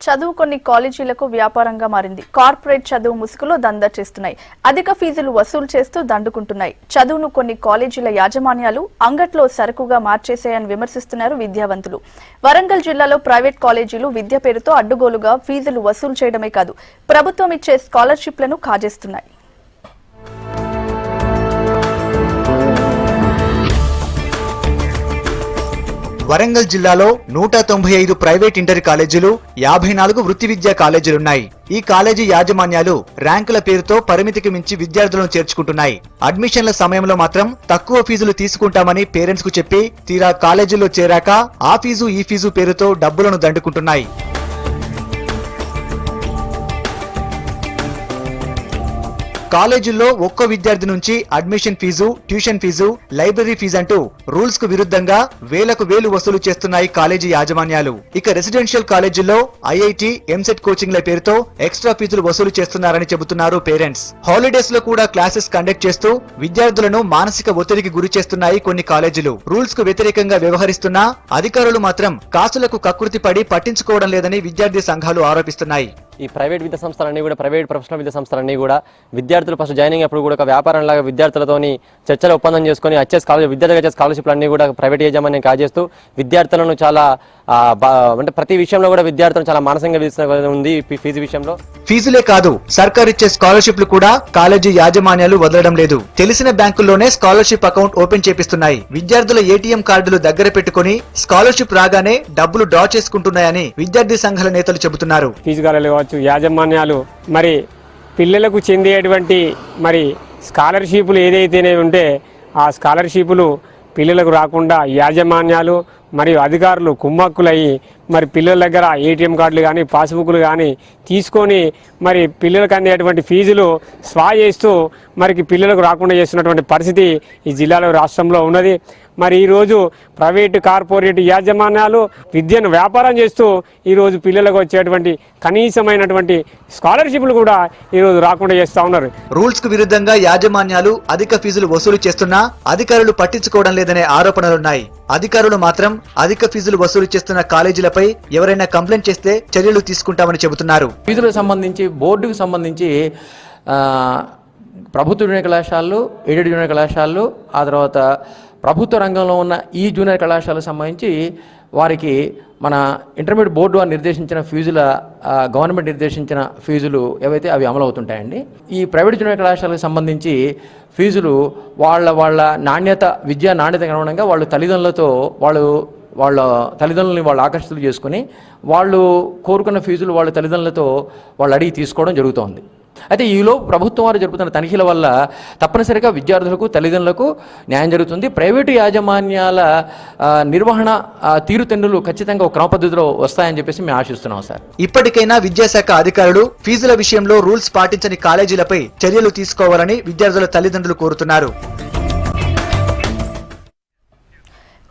చదువు కొన్ని కాలేజీలకు వ్యాపారంగా మారింది. కార్పొరేట్ చదువు ముసుగులో దందా చేస్తున్నాయి. అధిక ఫీజులు వసూలు చేస్తూ దండుకుంటున్నాయి. చదువును కొన్ని కాలేజీల యాజమాన్యాలు అంగట్లో సరుకుగా మార్చేశాయని విమర్శిస్తున్నారు విద్యావంతులు. వరంగల్ జిల్లాలో ప్రైవేట్ కాలేజీలు విద్య పేరుతో అడ్డుగోలుగా ఫీజులు వసూలు చేయడమే కాదు, ప్రభుత్వం ఇచ్చే స్కాలర్షిప్లను కాజేస్తున్నాయి. వరంగల్ జిల్లాలో 195 ప్రైవేట్ ఇంటర్ కాలేజీలు, 54 వృత్తి విద్యా కాలేజీలున్నాయి. ఈ కాలేజీ యాజమాన్యాలు ర్యాంకుల పేరుతో పరిమితికి మించి విద్యార్థులను చేర్చుకుంటున్నాయి. అడ్మిషన్ల సమయంలో మాత్రం తక్కువ ఫీజులు తీసుకుంటామని పేరెంట్స్ కు చెప్పి తీరా కాలేజీల్లో చేరాక ఆ ఫీజు ఈ ఫీజు పేరుతో డబ్బులను దండుకుంటున్నాయి. కాలేజీల్లో ఒక్కో విద్యార్థి నుంచి admission fee, tuition fee, library fee అంటూ రూల్స్ కు విరుద్ధంగా వేలకు వేలు వసూలు చేస్తున్నాయి కాలేజీ యాజమాన్యాలు. ఇక రెసిడెన్షియల్ కాలేజీల్లో ఐఐటి, ఎంసెట్ కోచింగ్ల పేరుతో ఎక్స్ట్రా ఫీజులు వసూలు చేస్తున్నారని చెబుతున్నారు పేరెంట్స్. హాలిడేస్ లో కూడా క్లాసెస్ కండక్ట్ చేస్తూ విద్యార్థులను మానసిక ఒత్తిడికి గురి చేస్తున్నాయి కొన్ని కాలేజీలు. రూల్స్ కు వ్యతిరేకంగా వ్యవహరిస్తున్నా అధికారులు మాత్రం కాసులకు కకృతి పడి పట్టించుకోవడం లేదని విద్యార్థి సంఘాలు ఆరోపిస్తున్నాయి. ఈ ప్రైవేట్ విద్యా సంస్థలన్నీ కూడా, ప్రైవేట్ ప్రొఫెషనల్ విద్యా సంస్థలన్నీ కూడా విద్యార్థులు ఫస్ట్ జాయినింగ్ అప్పుడు కూడా ఒక వ్యాపారంలాగా విద్యార్థులతోని చర్చలు ఒప్పందం చేసుకుని విద్యార్థులకు వచ్చే స్కాలర్షిప్లు అన్ని కూడా ప్రైవేట్ యాజమాన్యం కాజేస్తూ విద్యార్థులను చాలా అంటే ప్రతి విషయంలో కూడా విద్యార్థులను చాలా మానసికంగా ఉంది. ఫీజు విషయంలో ఫీజులే కాదు, సర్కార్ ఇచ్చే స్కాలర్షిప్లు కూడా కాలేజీ యాజమాన్యాలు వదలడం లేదు. తెలిసిన బ్యాంకుల్లోనే స్కాలర్షిప్ అకౌంట్ ఓపెన్ చేపిస్తున్నాయి. విద్యార్థుల ఏటీఎం కార్డులు దగ్గర పెట్టుకుని స్కాలర్షిప్ రాగానే డబ్బులు డ్రా చేసుకుంటున్నాయని విద్యార్థి సంఘాల నేతలు చెబుతున్నారు. యాజమాన్యాలు మరి పిల్లలకు చెందేటువంటి మరి స్కాలర్షిప్లు ఏదైతేనే ఉంటే ఆ స్కాలర్షిప్లు పిల్లలకు రాకుండా యాజమాన్యాలు మరియు అధికారులు కుమ్మక్కులయ్యి మరి పిల్లల దగ్గర ఏటీఎం కార్డులు కానీ పాస్బుక్లు కానీ తీసుకొని మరి పిల్లలకు అందేటువంటి ఫీజులు స్వా చేస్తూ మరి పిల్లలకు రాకుండా చేస్తున్నటువంటి పరిస్థితి ఈ జిల్లాలో, రాష్ట్రంలో ఉన్నది. మరి ఈరోజు ప్రైవేటు కార్పొరేట్ యాజమాన్యాలు విద్యను వ్యాపారం చేస్తూ ఈరోజు పిల్లలకు వచ్చేటువంటి కనీసమైనటువంటి స్కాలర్షిప్లు కూడా ఈరోజు రాకుండా చేస్తూ ఉన్నారు. రూల్స్ కు విరుద్ధంగా యాజమాన్యాలు అధిక ఫీజులు వసూలు చేస్తున్నా అధికారులు పట్టించుకోవడం లేదనే ఆరోపణలున్నాయి. అధికారులు మాత్రం అధిక ఫీజులు వసూలు చేస్తున్న కాలేజీలపై ఎవరైనా కంప్లైంట్ చేస్తే చర్యలు తీసుకుంటామని చెబుతున్నారు. ఫీజులకు సంబంధించి బోర్డుకు సంబంధించి ప్రభుత్వ జూనియర్ కళాశాలలు, ఎయిడెడ్ జూనియర్ కళాశాలలు, ఆ తర్వాత ప్రభుత్వ రంగంలో ఉన్న ఈ జూనియర్ కళాశాలకు సంబంధించి వారికి మన ఇంటర్మీడియట్ బోర్డు వారు నిర్దేశించిన ఫీజుల గవర్నమెంట్ నిర్దేశించిన ఫీజులు ఏవైతే అవి అమలు అవుతుంటాయండి. ఈ ప్రైవేట్ జూనియర్ కళాశాలకు సంబంధించి ఫీజులు వాళ్ళ నాణ్యత, విద్యా నాణ్యతకు అనుగుణంగా వాళ్ళ తల్లిదండ్రులని వాళ్ళు ఆకర్షితులు చేసుకుని వాళ్ళు కోరుకున్న ఫీజులు వాళ్ళ తల్లిదండ్రులతో వాళ్ళు అడిగి తీసుకోవడం జరుగుతోంది. అయితే ఈలో ప్రభుత్వం వారు జరుపుతున్న తనిఖీల వల్ల తప్పనిసరిగా విద్యార్థులకు, తల్లిదండ్రులకు న్యాయం జరుగుతుంది. ప్రైవేటు యాజమాన్యాల నిర్వహణ తీరుతెన్నులు ఖచ్చితంగా ఒక క్రమ పద్ధతిలో వస్తాయని చెప్పేసి మేము ఆశిస్తున్నాం సార్. ఇప్పటికైనా విద్యాశాఖ అధికారులు ఫీజుల విషయంలో రూల్స్ పాటించని కాలేజీలపై చర్యలు తీసుకోవాలని విద్యార్థుల తల్లిదండ్రులు కోరుతున్నారు.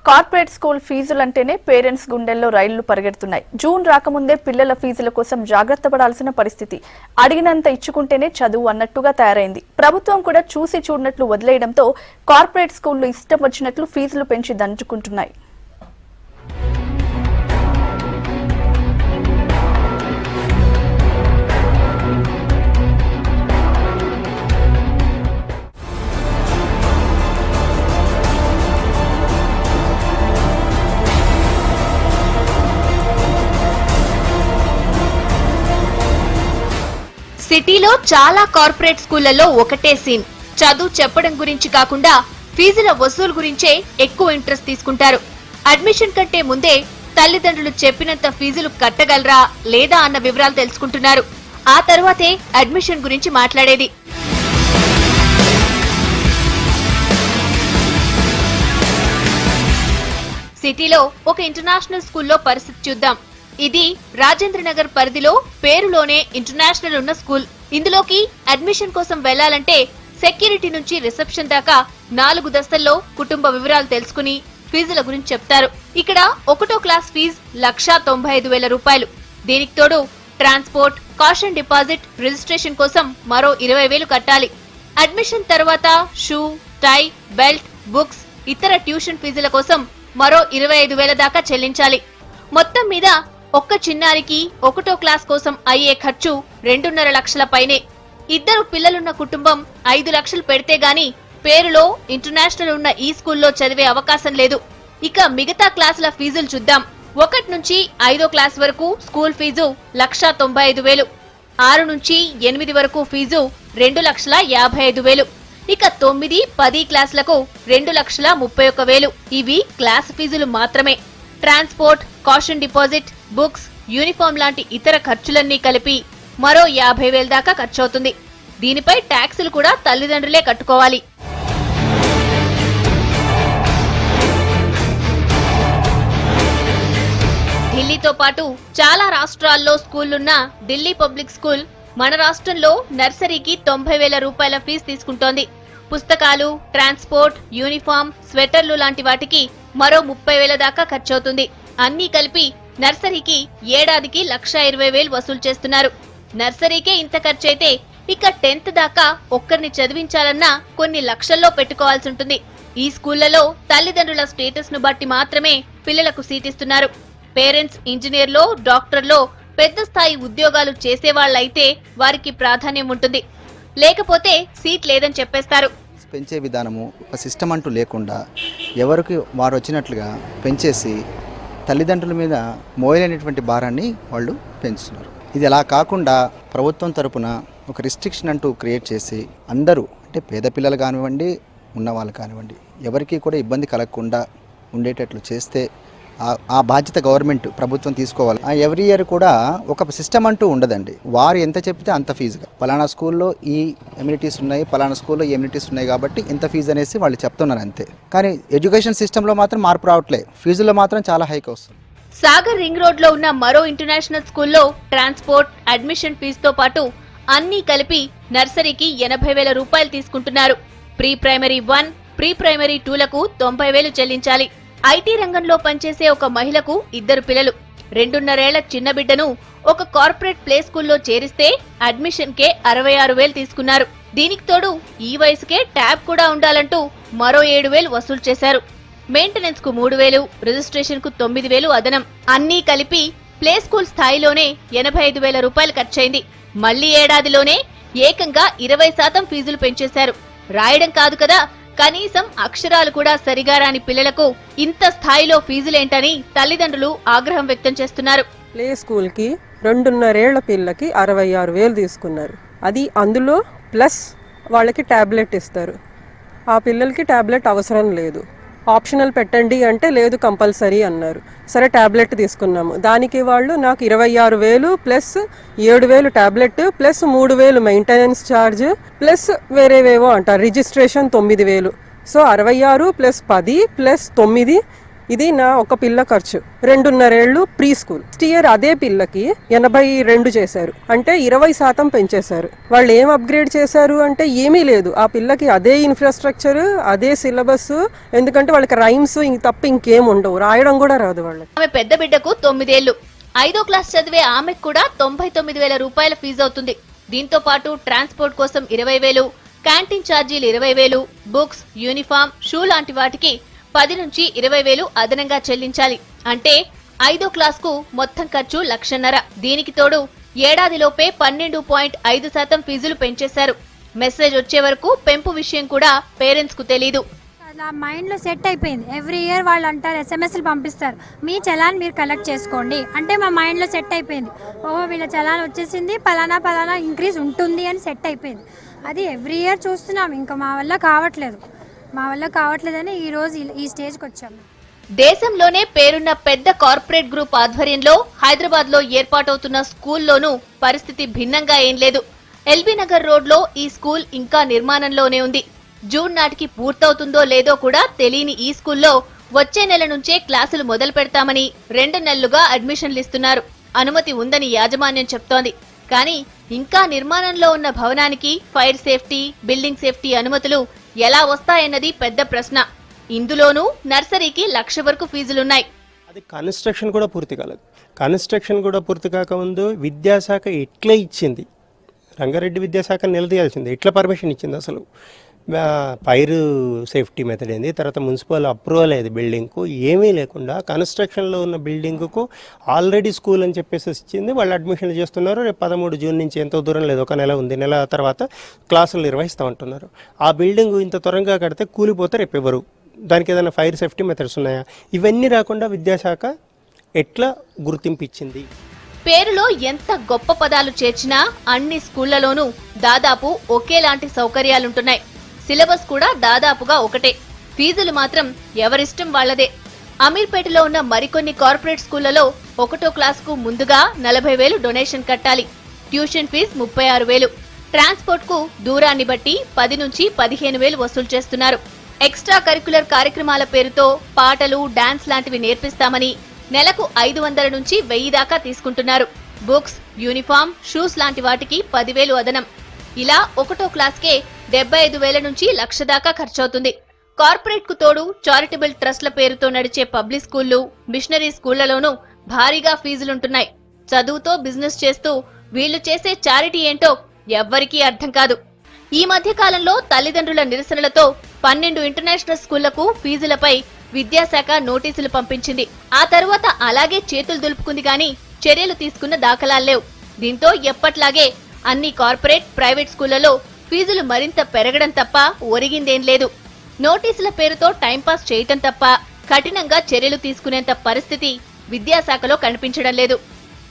కార్పొరేట్ స్కూల్ ఫీజులంటేనే పేరెంట్స్ గుండెల్లో రైళ్లు పరిగెడుతున్నాయి. జూన్ రాకముందే పిల్లల ఫీజుల కోసం జాగ్రత్త పడాల్సిన పరిస్థితి. అడిగినంత ఇచ్చుకుంటేనే చదువు అన్నట్టుగా తయారైంది. ప్రభుత్వం కూడా చూసి చూడనట్లు వదిలేయడంతో కార్పొరేట్ స్కూళ్లు ఇష్టం వచ్చినట్లు ఫీజులు పెంచి దంచుకుంటున్నాయి. సిటీలో చాలా కార్పొరేట్ స్కూళ్లలో ఒకటే సీన్. చదువు చెప్పడం గురించి కాకుండా ఫీజుల వసూలు గురించే ఎక్కువ ఇంట్రెస్ట్ తీసుకుంటారు. అడ్మిషన్ కంటే ముందే తల్లిదండ్రులు చెప్పినంత ఫీజులు కట్టగలరా లేదా అన్న వివరాలు తెలుసుకుంటున్నారు. ఆ తర్వాతే అడ్మిషన్ గురించి మాట్లాడేది. సిటీలో ఒక ఇంటర్నేషనల్ స్కూల్లో పరిస్థితి చూద్దాం. ఇది రాజేంద్రనగర్ పరిధిలో పేరులోనే ఇంటర్నేషనల్ ఉన్న స్కూల్. ఇందులోకి అడ్మిషన్ కోసం వెళ్లాలంటే సెక్యూరిటీ నుంచి రిసెప్షన్ దాకా 4 దశల్లో కుటుంబ వివరాలు తెలుసుకుని ఫీజుల గురించి చెప్తారు. ఇక్కడ 1వ క్లాస్ ఫీజు 1,95,000 రూపాయలు. దీనికి తోడు ట్రాన్స్పోర్ట్, కాషన్ డిపాజిట్, రిజిస్ట్రేషన్ కోసం మరో 20,000 కట్టాలి. అడ్మిషన్ తర్వాత షూ, టై, బెల్ట్, బుక్స్, ఇతర ట్యూషన్ ఫీజుల కోసం మరో 25,000 దాకా చెల్లించాలి. మొత్తం మీద ఒక్క చిన్నారికి 1వ క్లాస్ కోసం అయ్యే ఖర్చు 2.5 లక్షల పైనే. 2 పిల్లలున్న కుటుంబం 5 లక్షలు పెడితే గాని పేరులో ఇంటర్నేషనల్ ఉన్న ఈ స్కూల్లో చదివే అవకాశం లేదు. ఇక మిగతా క్లాసుల ఫీజులు చూద్దాం. 1 నుంచి 5వ క్లాస్ వరకు స్కూల్ ఫీజు 1,95,000. 6 నుంచి 8 వరకు ఫీజు 2,55,000. ఇక 9, 10 క్లాసులకు 2,31,000. ఇవి క్లాస్ ఫీజులు మాత్రమే. Transport, caution deposit, books, uniform లాంటి ఇతర ఖర్చులన్నీ కలిపి మరో 50,000 దాకా ఖర్చవుతుంది. దీనిపై ట్యాక్సులు కూడా తల్లిదండ్రులే కట్టుకోవాలి. ఢిల్లీతో పాటు చాలా రాష్ట్రాల్లో స్కూళ్లున్న ఢిల్లీ పబ్లిక్ స్కూల్ మన రాష్ట్రంలో నర్సరీకి 90,000 రూపాయల ఫీజు తీసుకుంటోంది. పుస్తకాలు, ట్రాన్స్పోర్ట్, యూనిఫామ్, స్వెటర్లు లాంటి వాటికి మరో 30,000 దాకా ఖర్చవుతుంది. అన్నీ కలిపి నర్సరీకి ఏడాదికి 1,20,000 వసూలు చేస్తున్నారు. నర్సరీకే ఇంత ఖర్చయితే ఇక 10th దాకా ఒక్కరిని చదివించాలన్నా కొన్ని లక్షల్లో పెట్టుకోవాల్సి ఉంటుంది. ఈ స్కూళ్లలో తల్లిదండ్రుల స్టేటస్ ను బట్టి మాత్రమే పిల్లలకు సీటిస్తున్నారు. పేరెంట్స్ ఇంజనీర్లో, డాక్టర్లో, పెద్ద స్థాయి ఉద్యోగాలు చేసేవాళ్లైతే వారికి ప్రాధాన్యం ఉంటుంది. లేకపోతే సీట్ లేదని చెప్పేస్తారు. పెంచే విధానము ఒక సిస్టమ్ అంటూ లేకుండా ఎవరికి వారు వచ్చినట్లుగా పెంచేసి తల్లిదండ్రుల మీద మోయలేనటువంటి భారాన్ని వాళ్ళు పెంచుతున్నారు. ఇది అలా కాకుండా ప్రభుత్వం తరపున ఒక రిస్ట్రిక్షన్ అంటూ క్రియేట్ చేసి అందరూ అంటే పేద పిల్లలు కానివ్వండి, ఉన్నవాళ్ళు కానివ్వండి, ఎవరికి కూడా ఇబ్బంది కలగకుండా ఉండేటట్లు చేస్తే ఆ బాధ్యత గవర్నమెంట్ ప్రభుత్వం తీసుకోవాలి. ఎవ్రీ ఇయర్ కూడా ఒక సిస్టమ్ అంటూ ఉండదండి. వారు ఎంత చెప్తే అంత ఫీజుగా పలానా స్కూల్లో ఈ ఎమ్యూనిటీస్ ఉన్నాయి, పలానా స్కూల్లో ఈ ఎమ్యూనిటీస్ ఉన్నాయి కాబట్టి ఇంత ఫీజు అనేసి వాళ్ళు చెప్తున్నారు అంతే. కానీ ఎడ్యుకేషన్ సిస్టంలో మాత్రం మార్పు రావట్లే, ఫీజులో మాత్రం చాలా హైక్ వస్తుంది. సాగర్ రింగ్ రోడ్ లో ఉన్న మరో ఇంటర్నేషనల్ స్కూల్లో ట్రాన్స్పోర్ట్, అడ్మిషన్ ఫీజుతో పాటు అన్నీ కలిపి నర్సరీకి 80,000 రూపాయలు తీసుకుంటున్నారు. ప్రీ ప్రైమరీ 1, ప్రీ ప్రైమరీ 2లకు 90,000 చెల్లించాలి. ఐటీ రంగంలో పనిచేసే ఒక మహిళకు 2 పిల్లలు, 2.5 ఏళ్ల చిన్న బిడ్డను ఒక కార్పొరేట్ ప్లే స్కూల్లో చేరిస్తే అడ్మిషన్ కే 66,000 తీసుకున్నారు. దీనికి తోడు ఈ వయసుకే ట్యాబ్ కూడా ఉండాలంటూ మరో 7,000 వసూలు చేశారు. మెయింటెనెన్స్ కు 3,000, రిజిస్ట్రేషన్ కు 9,000 అదనం. అన్నీ కలిపి ప్లే స్కూల్ స్థాయిలోనే 85,000 రూపాయలు ఖర్చయింది. మళ్లీ ఏడాదిలోనే ఏకంగా 20% ఫీజులు పెంచేశారు. రాయడం కాదు కదా, కనీసం అక్షరాలు కూడా సరిగా రాని పిల్లలకు ఇంత స్థాయిలో ఫీజులేంటని తల్లిదండ్రులు ఆగ్రహం వ్యక్తం చేస్తున్నారు. ప్లే స్కూల్ కి 2.5 ఏళ్ల పిల్లకి 66,000 తీసుకున్నారు. అది అందులో ప్లస్ వాళ్ళకి టాబ్లెట్ ఇస్తారు. ఆ పిల్లలకి టాబ్లెట్ అవసరం లేదు, ఆప్షనల్ పెట్టండి అంటే లేదు కంపల్సరీ అన్నారు. సరే టాబ్లెట్ తీసుకున్నాము. దానికి వాళ్ళు నాకు 26,000 plus 7,000 tablet plus 3,000 maintenance charge plus వేరేవేవో అంటారు, రిజిస్ట్రేషన్ 9,000. సో 66 ప్లస్ 10 ప్లస్ 9, ఇది నా ఒక పిల్ల ఖర్చు. 2.5 ఏళ్ళు ప్రీ స్కూల్. నెక్స్ట్ ఇయర్ అదే పిల్లకి 82 చేశారు, అంటే 20% పెంచేశారు. వాళ్ళు ఏం అప్గ్రేడ్ చేశారు అంటే ఏమీ లేదు. ఆ పిల్లకి అదే ఇన్ఫ్రాస్ట్రక్చర్, అదే సిలబస్, ఎందుకంటే వాళ్ళకి రైమ్స్ తప్ప ఇంకేం ఉండవు, రాయడం కూడా రాదు వాళ్ళకి. ఆమె పెద్ద బిడ్డకు 9 ఏళ్లు. 5వ క్లాస్ చదివే ఆమెకు కూడా 99,000 రూపాయల ఫీజు అవుతుంది. దీంతో పాటు ట్రాన్స్పోర్ట్ కోసం 20,000, క్యాంటీన్ ఛార్జీలు 20,000, బుక్స్, యూనిఫామ్, షూ లాంటి వాటికి 10 నుంచి 20,000 అదనంగా చెల్లించాలి. అంటే 5వ క్లాస్కు మొత్తం ఖర్చు 1,50,000. దీనికి తోడు ఏడాదిలోపే 12.5% ఫీజులు పెంచేశారు. మెసేజ్ వచ్చే వరకు పెంపు విషయం కూడా పేరెంట్స్ కు తెలీదు. అలా మైండ్లో సెట్ అయిపోయింది. ఎవ్రీ ఇయర్ వాళ్ళు అంటారు, ఎస్ఎంఎస్లు పంపిస్తారు, మీ చలాన్ మీరు కలెక్ట్ చేసుకోండి అంటే మా మైండ్లో సెట్ అయిపోయింది. ఓహో వీళ్ళ చలాన్ వచ్చేసింది, పలానా ఇంక్రీజ్ ఉంటుంది అని సెట్ అయిపోయింది. అది ఎవ్రీ ఇయర్ చూస్తున్నాం. ఇంకా మా వల్ల కావట్లేదని ఈ రోజు ఈ స్టేజ్కి వచ్చాము. దేశంలోనే పేరున్న పెద్ద కార్పొరేట్ గ్రూప్ ఆధ్వర్యంలో హైదరాబాద్ లో ఏర్పాటవుతున్న స్కూల్లోనూ పరిస్థితి భిన్నంగా ఏం లేదు. ఎల్బీ నగర్ రోడ్ లో ఈ స్కూల్ ఇంకా నిర్మాణంలోనే ఉంది. జూన్ నాటికి పూర్తవుతుందో లేదో కూడా తెలియని ఈ స్కూల్లో వచ్చే నెల నుంచే క్లాసులు మొదలు పెడతామని 2 నెలలుగా అడ్మిషన్లు ఇస్తున్నారు. అనుమతి ఉందని యాజమాన్యం చెప్తోంది. కానీ ఇంకా నిర్మాణంలో ఉన్న భవనానికి ఫైర్ సేఫ్టీ, బిల్డింగ్ సేఫ్టీ అనుమతులు ఎలా వస్తాయన్నది పెద్ద ప్రశ్న. ఇందులోనూ నర్సరీకి 1,00,000 వరకు ఫీజులున్నాయి. అది కన్స్ట్రక్షన్ కూడా పూర్తి కాలేదు. కన్స్ట్రక్షన్ కూడా పూర్తి కాకముందు విద్యాశాఖ ఎట్లా ఇచ్చింది, రంగారెడ్డి విద్యాశాఖ నిలదీయాల్సింది, ఎట్లా పర్మిషన్ ఇచ్చింది, అసలు ఫైర్ సేఫ్టీ మెథడ్ ఏంది, తర్వాత మున్సిపల్ అప్రూవల్ అయ్యేది బిల్డింగ్కు, ఏమీ లేకుండా కన్స్ట్రక్షన్లో ఉన్న బిల్డింగ్కు ఆల్రెడీ స్కూల్ అని చెప్పేసి ఇచ్చింది. వాళ్ళు అడ్మిషన్లు చేస్తున్నారు. రేపు 13 జూన్ నుంచి ఎంతో దూరం లేదు, ఒక నెల ఉంది, నెల తర్వాత క్లాసులు నిర్వహిస్తూ ఉంటున్నారు. ఆ బిల్డింగ్ ఇంత త్వరగా కడితే కూలిపోతే రేపు ఎవరు, దానికి ఏదైనా ఫైర్ సేఫ్టీ మెథడ్స్ ఉన్నాయా? ఇవన్నీ రాకుండా విద్యాశాఖ ఎట్లా గుర్తింపు ఇచ్చింది? పేరులో ఎంత గొప్ప పదాలు చేర్చినా అన్ని స్కూళ్లలోనూ దాదాపు ఒకేలాంటి సౌకర్యాలుంటున్నాయి. సిలబస్ కూడా దాదాపుగా ఒకటే. ఫీజులు మాత్రం ఎవరిష్టం వాళ్లదే. అమీర్పేటలో ఉన్న మరికొన్ని కార్పొరేట్ స్కూళ్లలో 1వ క్లాసుకు ముందుగా 40,000 డొనేషన్ కట్టాలి. Tuition fee 36,000. ట్రాన్స్పోర్ట్ కు దూరాన్ని బట్టి 10 నుంచి 15,000 వసూలు చేస్తున్నారు. ఎక్స్ట్రా కరిక్యులర్ కార్యక్రమాల పేరుతో పాటలు, డాన్స్ లాంటివి నేర్పిస్తామని నెలకు 500 నుంచి 1000 దాకా తీసుకుంటున్నారు. బుక్స్, యూనిఫామ్, షూస్ లాంటి వాటికి 10,000 అదనం. ఇలా 1వ క్లాస్కే 75,000 నుంచి 1,00,000 దాకా ఖర్చవుతుంది. కార్పొరేట్ కు తోడు చారిటబుల్ ట్రస్ట్ల పేరుతో నడిచే పబ్లిక్ స్కూళ్లు, మిషనరీ స్కూళ్లలోనూ భారీగా ఫీజులుంటున్నాయి. చదువుతో బిజినెస్ చేస్తూ వీళ్లు చేసే చారిటీ ఏంటో ఎవ్వరికీ అర్థం కాదు. ఈ మధ్య కాలంలో తల్లిదండ్రుల నిరసనలతో 12 ఇంటర్నేషనల్ స్కూళ్లకు ఫీజులపై విద్యాశాఖ నోటీసులు పంపించింది. ఆ తరువాత అలాగే చేతులు దులుపుకుంది గాని చర్యలు తీసుకున్న దాఖలాల్లేవు. దీంతో ఎప్పట్లాగే అన్ని కార్పొరేట్, ప్రైవేట్ స్కూళ్లలో ఫీజులు మరింత పెరగడం తప్ప ఒరిగిందేం లేదు. నోటీసుల పేరుతో టైంపాస్ చేయటం తప్ప కఠినంగా చర్యలు తీసుకునేంత పరిస్థితి విద్యాశాఖలో కనిపించడం లేదు.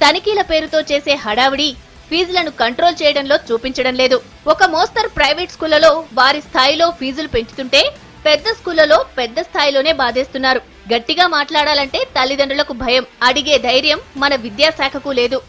తనిఖీల పేరుతో చేసే హడావిడి ఫీజులను కంట్రోల్ చేయడంలో చూపించడం లేదు. ఒక మోస్తరు ప్రైవేట్ స్కూళ్లలో వారి స్థాయిలో ఫీజులు పెంచుతుంటే పెద్ద స్కూళ్లలో పెద్ద స్థాయిలోనే బాధేస్తున్నారు. గట్టిగా మాట్లాడాలంటే తల్లిదండ్రులకు భయం, అడిగే ధైర్యం మన విద్యాశాఖకు లేదు.